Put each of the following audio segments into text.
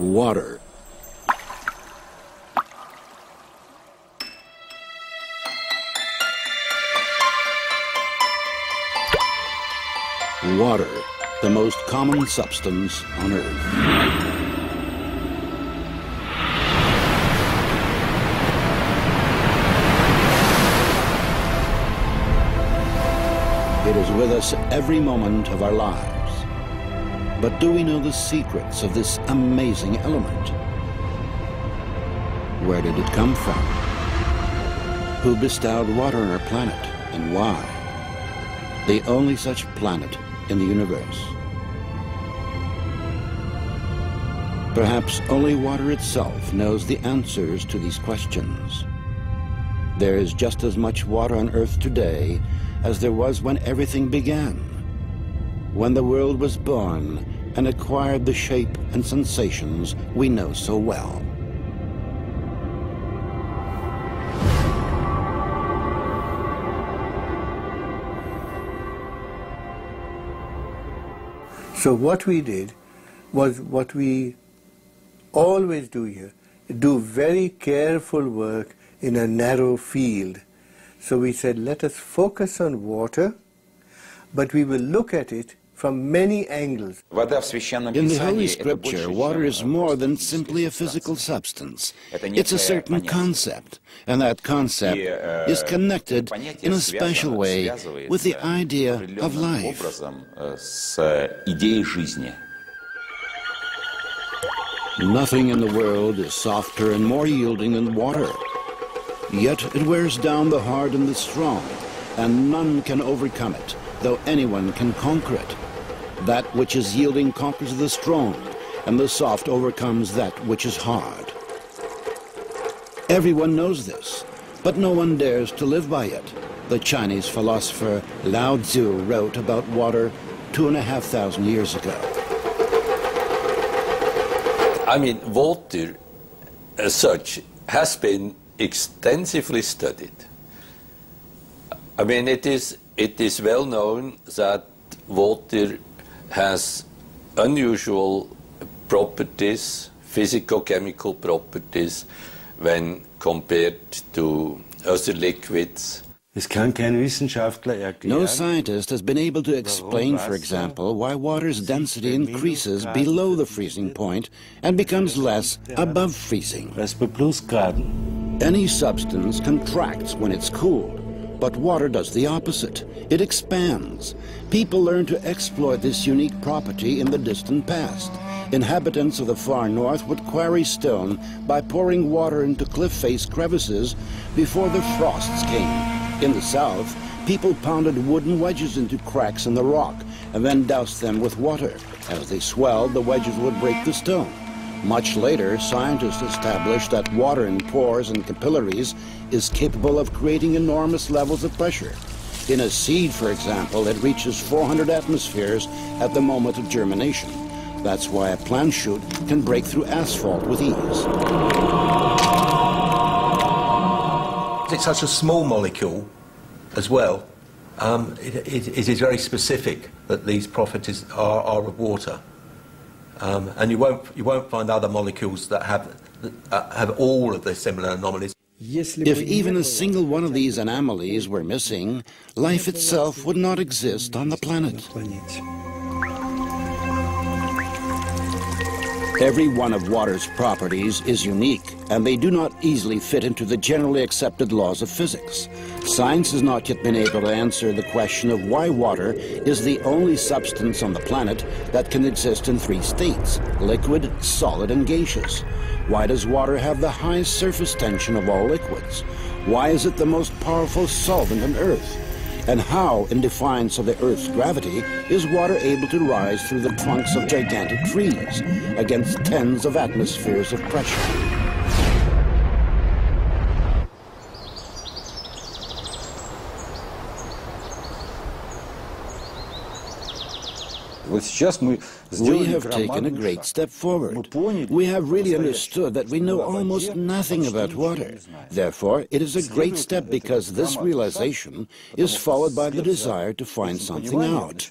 Water. Water, the most common substance on Earth. It is with us every moment of our lives. But do we know the secrets of this amazing element? Where did it come from? Who bestowed water on our planet, and why? The only such planet in the universe. Perhaps only water itself knows the answers to these questions. There is just as much water on Earth today as there was when everything began, when the world was born and acquired the shape and sensations we know so well. So what we did was what we always do here, do very careful work in a narrow field. So we said, let us focus on water, but we will look at it from many angles. In the Holy Scripture, water is more than simply a physical substance. It's a certain concept, and that concept is connected in a special way with the idea of life. Nothing in the world is softer and more yielding than water. Yet it wears down the hard and the strong, and none can overcome it, though anyone can conquer it. That which is yielding conquers the strong, and the soft overcomes that which is hard. Everyone knows this, but no one dares to live by it. The Chinese philosopher Lao Tzu wrote about water 2,500 years ago. I mean, water as such has been extensively studied. I mean, it is well known that water has unusual properties, physico-chemical properties, when compared to other liquids. No scientist has been able to explain, for example, why water's density increases below the freezing point and becomes less above freezing. Any substance contracts when it's cooled, but water does the opposite. It expands. People learned to exploit this unique property in the distant past. Inhabitants of the far north would quarry stone by pouring water into cliff face crevices before the frosts came. In the south, people pounded wooden wedges into cracks in the rock and then doused them with water. As they swelled, the wedges would break the stone. Much later, scientists established that water in pores and capillaries is capable of creating enormous levels of pressure. In a seed, for example, it reaches 400 atmospheres at the moment of germination. That's why a plant shoot can break through asphalt with ease. It's such a small molecule as well. It is very specific that these properties are of water. And you won't find other molecules that have all of the similar anomalies. If even a single one of these anomalies were missing, life itself would not exist on the planet. Every one of water's properties is unique, and they do not easily fit into the generally accepted laws of physics. Science has not yet been able to answer the question of why water is the only substance on the planet that can exist in three states: liquid, solid, and gaseous. Why does water have the highest surface tension of all liquids? Why is it the most powerful solvent on Earth? And how, in defiance of the Earth's gravity, is water able to rise through the trunks of gigantic trees against tens of atmospheres of pressure? We have taken a great step forward. We have really understood that we know almost nothing about water. Therefore, it is a great step because this realization is followed by the desire to find something out.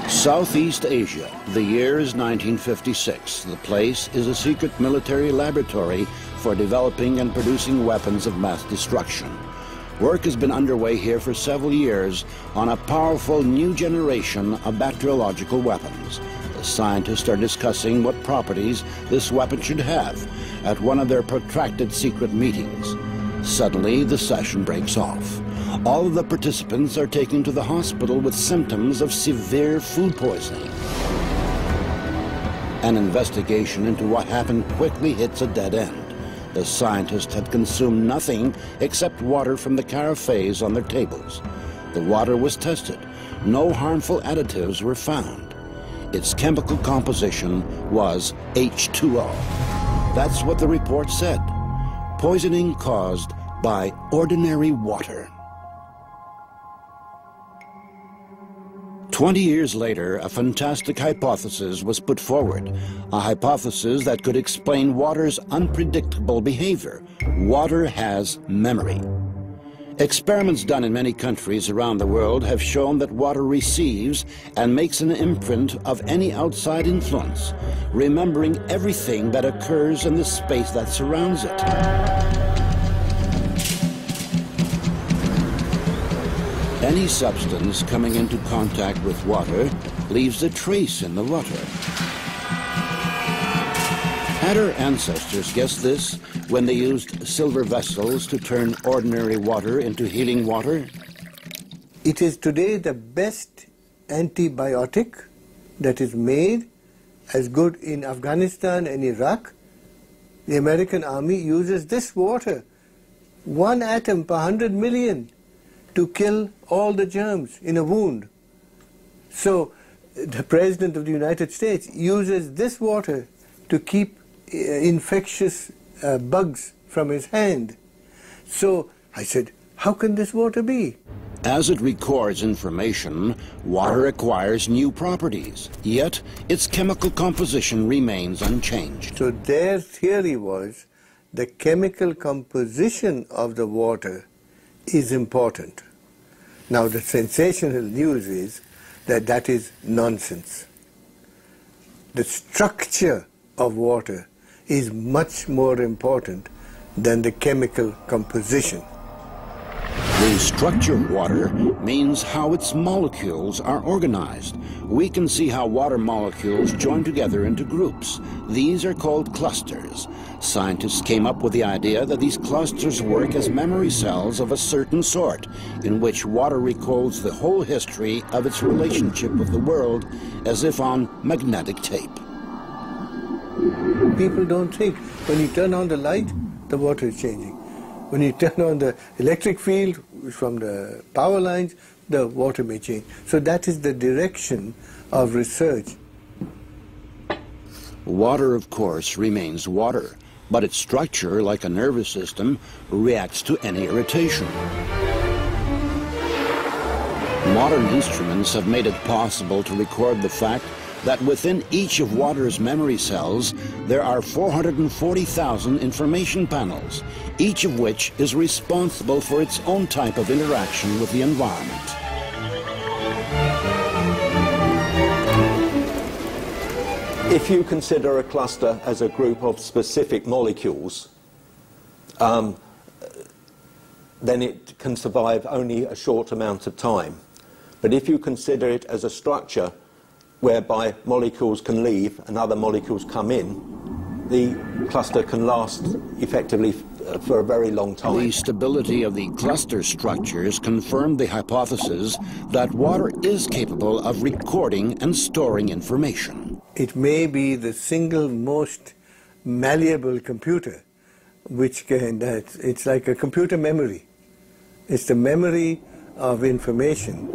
Southeast Asia. The year is 1956. The place is a secret military laboratory for developing and producing weapons of mass destruction. Work has been underway here for several years on a powerful new generation of bacteriological weapons. The scientists are discussing what properties this weapon should have at one of their protracted secret meetings. Suddenly, the session breaks off. All of the participants are taken to the hospital with symptoms of severe food poisoning. An investigation into what happened quickly hits a dead end. The scientists had consumed nothing except water from the carafes on their tables. The water was tested. No harmful additives were found. Its chemical composition was H2O. That's what the report said. Poisoning caused by ordinary water. 20 years later, a fantastic hypothesis was put forward, a hypothesis that could explain water's unpredictable behavior. Water has memory. Experiments done in many countries around the world have shown that water receives and makes an imprint of any outside influence, remembering everything that occurs in the space that surrounds it. Any substance coming into contact with water leaves a trace in the water. Had our ancestors guessed this when they used silver vessels to turn ordinary water into healing water? It is today the best antibiotic that is made, as good in Afghanistan and Iraq. The American army uses this water, 1 atom per 100 million, to kill all the germs in a wound. So the President of the United States uses this water to keep infectious bugs from his hand. So I said, how can this water be? As it records information, water acquires new properties, yet its chemical composition remains unchanged. So their theory was the chemical composition of the water is important. Now the sensational news is that that is nonsense. The structure of water is much more important than the chemical composition. The structure of water means how its molecules are organized. We can see how water molecules join together into groups. These are called clusters. Scientists came up with the idea that these clusters work as memory cells of a certain sort, in which water recalls the whole history of its relationship with the world as if on magnetic tape. People don't think when you turn on the light, the water is changing. When you turn on the electric field from the power lines, the water may change. So that is the direction of research. Water, of course, remains water, but its structure, like a nervous system, reacts to any irritation. Modern instruments have made it possible to record the fact that within each of water's memory cells, there are 440,000 information panels, each of which is responsible for its own type of interaction with the environment. If you consider a cluster as a group of specific molecules, then it can survive only a short amount of time. But if you consider it as a structure whereby molecules can leave and other molecules come in, the cluster can last effectively for a very long time. The stability of the cluster structures confirmed the hypothesis that water is capable of recording and storing information. It may be the single most malleable computer, which can, it's like a computer memory. It's the memory of information.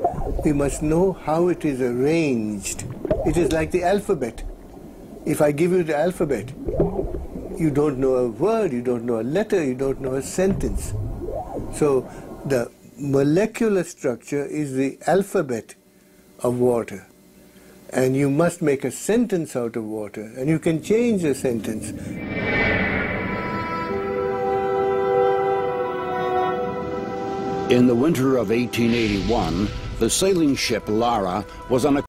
We must know how it is arranged. It is like the alphabet. If I give you the alphabet, you don't know a word, you don't know a letter, you don't know a sentence. So the molecular structure is the alphabet of water. And you must make a sentence out of water, and you can change the sentence. In the winter of 1881, The sailing ship Lara was on a